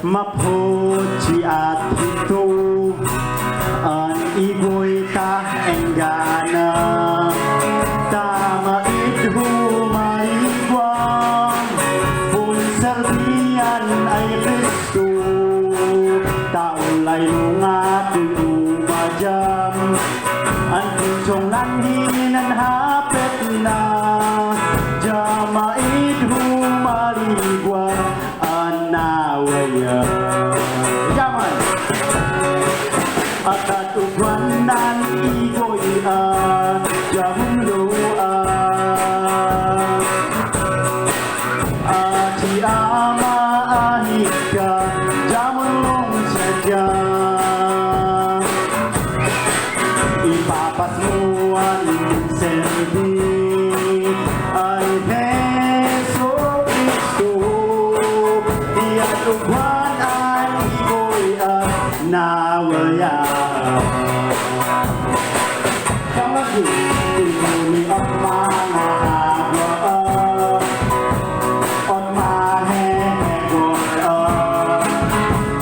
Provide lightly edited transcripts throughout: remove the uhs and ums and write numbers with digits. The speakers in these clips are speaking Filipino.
Mapuchi at ito ang igo'y kaenggana tamait humaligwang punsardian ay Kristo taulay lungat umadyam ang punsong landinan hapet na jamait humaligwang anawaya Yaman at atugwanan igo'y jamuluan at si ama ahit ka jamulong sadya ipapasmuan serbi ay Heso Kristo iatugwan ay igo'y nawaya kamagi tinuli at mga agwa at mahegon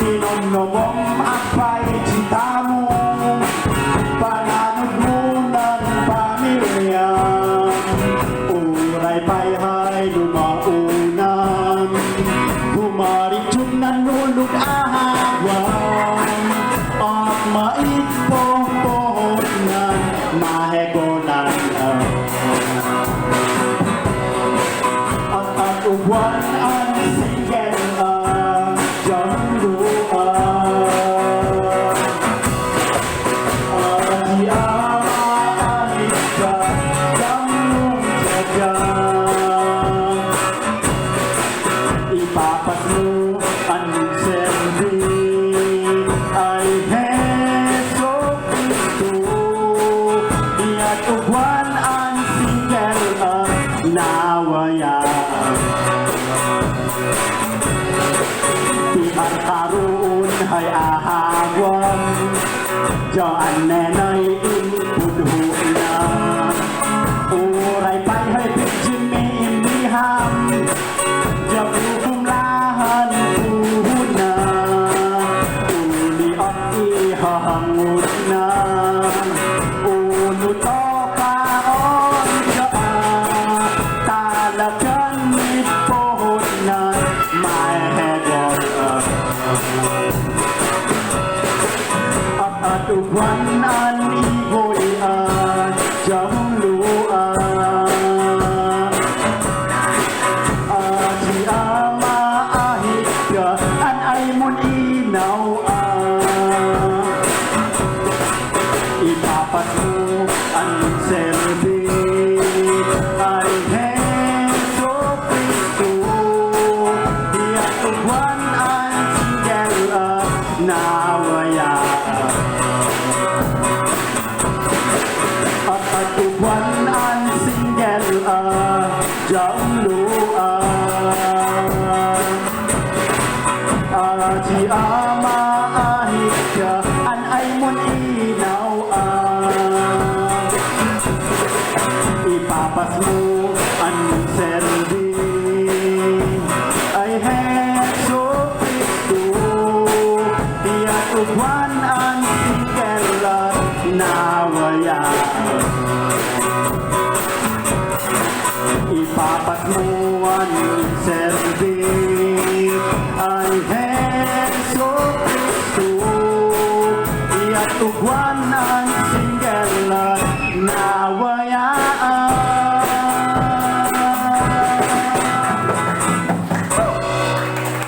tinonobong apay citamu pananod mo ng pamilya uray payhay lumaunan bumaritsog nanulog ahagwan at maitpong-pohon mahegonan at atubuan ang singgel jamluan at di amaahit ka jamlong sadya ipapasmo ang serbi ay Heso Kristo iatugwan ang singgel nawaya ti ang karoon ay ahagwan jaan nenay inpudho na uray payhay pijimi imiham jabukumlahan puhuna uli at ihahangot na uno to kaon daan talagang mitpohon na mahegon at atubuan ang igo'y jamluan si ama ahit ka an ay mun inaw ipapas mo ang serbi ay Heso Kristo iatugwan ang singgel nawaya at atugwan ang singgel jamluan si ama ahit ka an ay mun inaw ipapas mo ang serbi ay Heso Kristo iatugwan ang singgel nawaya ipapas mo ang serbi ay Heso Kristo iatugwan ang singgel nawaya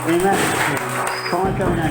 Amen. Kung ikaw na